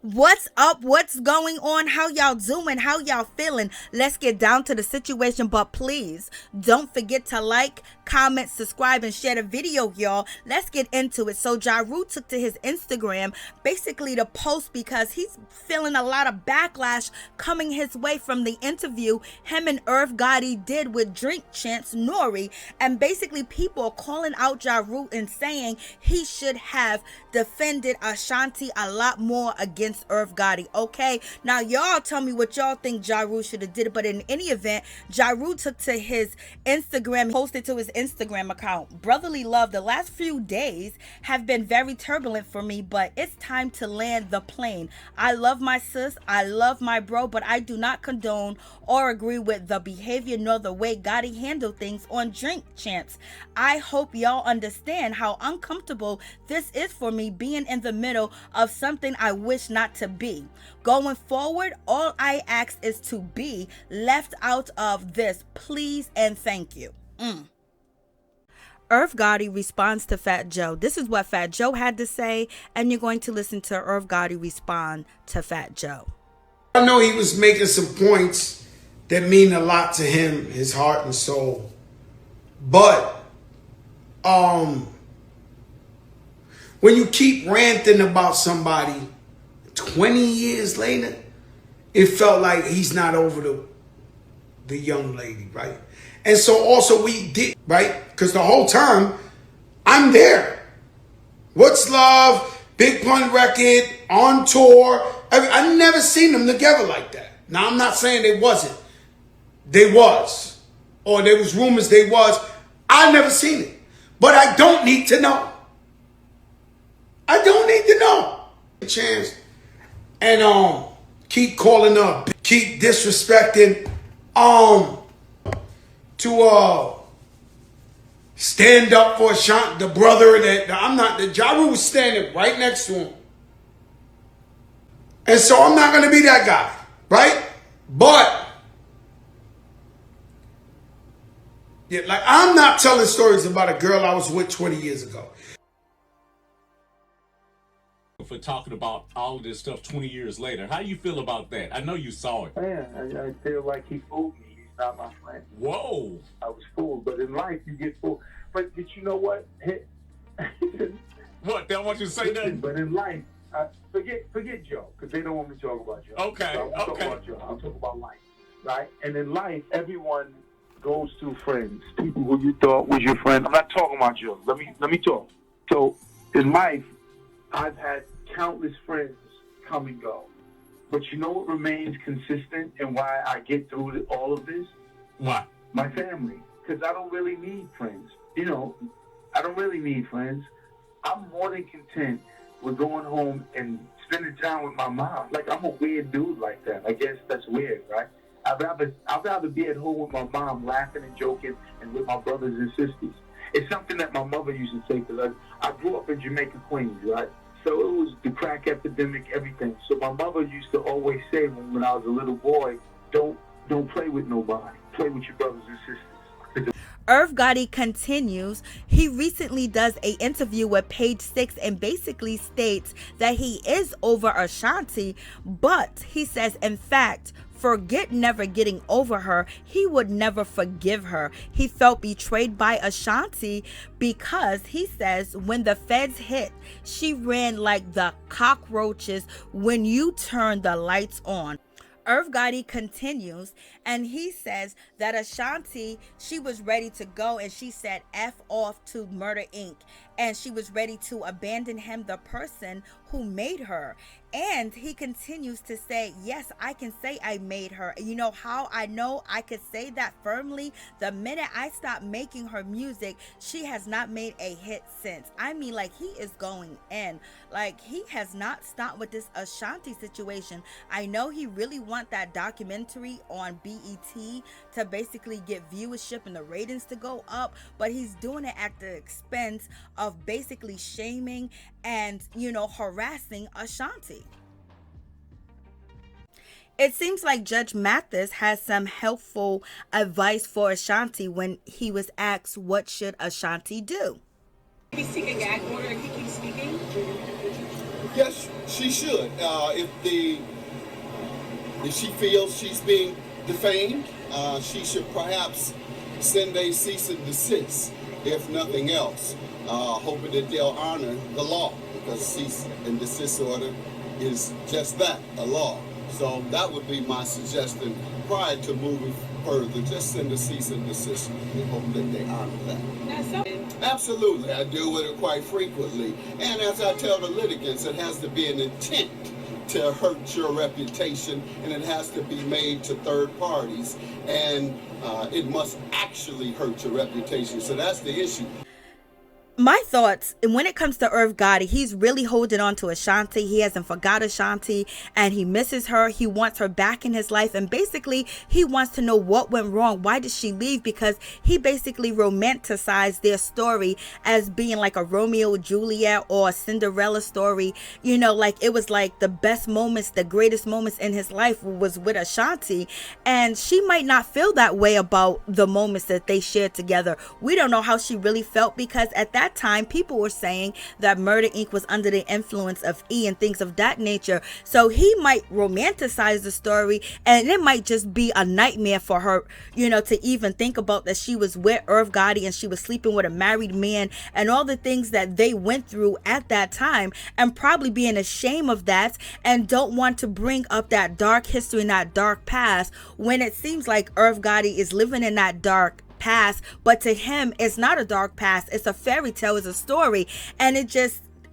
What's up? What's going on? How y'all doing? How y'all feeling? Let's get down to the situation, but please don't forget to like, comment, subscribe, and share the video, y'all. Let's get into it. So Ja Rule took to his Instagram basically to post because he's feeling a lot of backlash coming his way from the interview him and Irv Gotti did with Drink Champs Nori, and basically people are calling out Ja Rule and saying he should have defended Ashanti a lot more against Irv Gotti. Okay, now y'all tell me what y'all think Ja Rule should have did it, but in any event, Ja Rule took to his Instagram, posted to his Instagram account, "Brotherly love, the last few days have been very turbulent for me, but it's time to land the plane. I love my sis, I love my bro, but I do not condone or agree with the behavior nor the way Gotti handled things on Drink Champs. I hope y'all understand how uncomfortable this is for me, being in the middle of something I wish not to be. Going forward, all I ask is to be left out of this, please and thank you." Irv Gotti responds to Fat Joe. This is what Fat Joe had to say, and you're going to listen to Irv Gotti respond to Fat Joe. I know he was making some points that mean a lot to him, his heart and soul. But when you keep ranting about somebody 20 years later, it felt like he's not over the young lady, right? And so also we did, right? Because the whole time, I'm there. What's Love, Big Pun Record, on tour. I never seen them together like that. Now, I'm not saying they wasn't. They was. Or there was rumors they was. I never seen it. But I don't need to know. I don't need to know. Chance. And keep calling up, keep disrespecting, to stand up for Ashanti, the brother that I'm not, the Ja Rule was standing right next to him. And so I'm not gonna be that guy, right? But yeah, like I'm not telling stories about a girl I was with 20 years ago. For talking about all of this stuff 20 years later. How do you feel about that? I know you saw it. Man, I feel like he fooled me. He's not my friend. Whoa. I was fooled, but in life you get fooled. But you know what? What? They don't want you to say nothing? But in life, forget Joe, because they don't want me to talk about Joe. Okay, so I won't talk about Joe. I'll talk about life, right? And in life, everyone goes through friends, people who you thought was your friend. I'm not talking about Joe. Let me talk. So in life, I've had countless friends come and go. But you know what remains consistent and why I get through all of this? What? My family. Because I don't really need friends. You know, I don't really need friends. I'm more than content with going home and spending time with my mom. Like, I'm a weird dude like that. I guess that's weird, right? I'd rather be at home with my mom, laughing and joking, and with my brothers and sisters. It's something that my mother used to say, because I grew up in Jamaica, Queens, right? So it was the crack epidemic, everything. So my mother used to always say when I was a little boy, don't play with nobody. Play with your brothers and sisters. Irv Gotti continues. He recently does an interview with Page Six and basically states that he is over Ashanti, but he says, in fact, forget never getting over her, he would never forgive her. He felt betrayed by Ashanti because, he says, when the feds hit, she ran like the cockroaches when you turn the lights on. Irv Gotti continues, and he says that Ashanti, she was ready to go, and she said F off to Murder Inc. And she was ready to abandon him, the person who made her. And he continues to say, yes, I can say I made her. You know how I know I could say that firmly? The minute I stopped making her music, she has not made a hit since. I mean, like, he is going in. Like, he has not stopped with this Ashanti situation. I know he really wants that documentary on BET to basically get viewership and the ratings to go up, but he's doing it at the expense of basically shaming and, you know, harassing Ashanti. It seems like Judge Mathis has some helpful advice for Ashanti when he was asked what should Ashanti do. He's seeking a gag order and he keeps speaking. Yes, She should. If she feels she's being defamed, she should perhaps send a cease and desist, if nothing else, hoping that they'll honor the law, because cease and desist order is just that, a law. So that would be my suggestion prior to moving further. Just send a cease and desist and hope that they honor that. Absolutely, I deal with it quite frequently. And as I tell the litigants, it has to be an intent to hurt your reputation, and it has to be made to third parties, and it must actually hurt your reputation. So that's the issue. My thoughts, when it comes to Irv Gotti, he's really holding on to Ashanti. He hasn't forgot Ashanti, and he misses her. He wants her back in his life, and basically he wants to know what went wrong. Why did she leave? Because he basically romanticized their story as being like a Romeo and Juliet or a Cinderella story. You know, like it was like the best moments, the greatest moments in his life was with Ashanti, and she might not feel that way about the moments that they shared together. We don't know how she really felt, because at that time people were saying that Murder Inc. was under the influence of E and things of that nature. So he might romanticize the story, and it might just be a nightmare for her, you know, to even think about that she was with Irv Gotti and she was sleeping with a married man, and all the things that they went through at that time, and probably being ashamed of that and don't want to bring up that dark history and that dark past, when it seems like Irv Gotti is living in that dark past, but to him it's not a dark past, it's a fairy tale, it's a story, and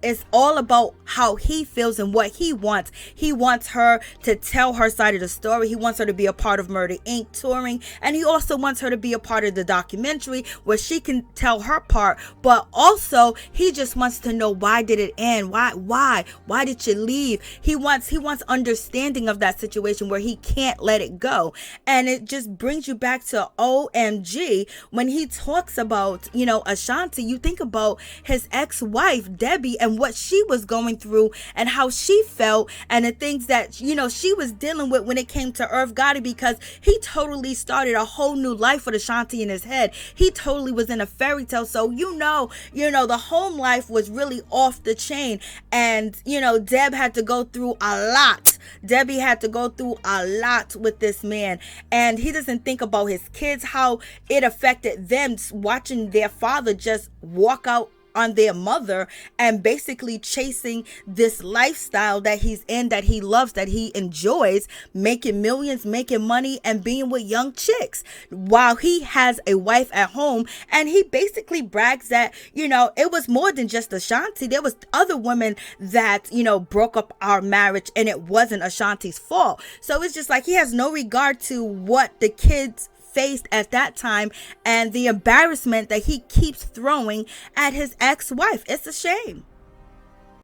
it's all about how he feels and what he wants. He wants her to tell her side of the story. He wants her to be a part of Murder Inc. touring, and he also wants her to be a part of the documentary where she can tell her part. But also, he just wants to know, why did it end? Why did you leave? He wants understanding of that situation where he can't let it go. And it just brings you back to OMG when he talks about, you know, Ashanti. You think about his ex-wife Debbie and what she was going through and how she felt, and the things that, you know, she was dealing with when it came to Irv Gotti, because he totally started a whole new life with Ashanti in his head. He totally was in a fairy tale. So you know the home life was really off the chain, and you know, Debbie had to go through a lot with this man, and he doesn't think about his kids, how it affected them watching their father just walk out on their mother and basically chasing this lifestyle that he's in, that he loves, that he enjoys, making millions, making money, and being with young chicks while he has a wife at home. And he basically brags that, you know, it was more than just Ashanti. There was other women that, you know, broke up our marriage, and it wasn't Ashanti's fault. So it's just like he has no regard to what the kids faced at that time and the embarrassment that he keeps throwing at his ex-wife. It's a shame.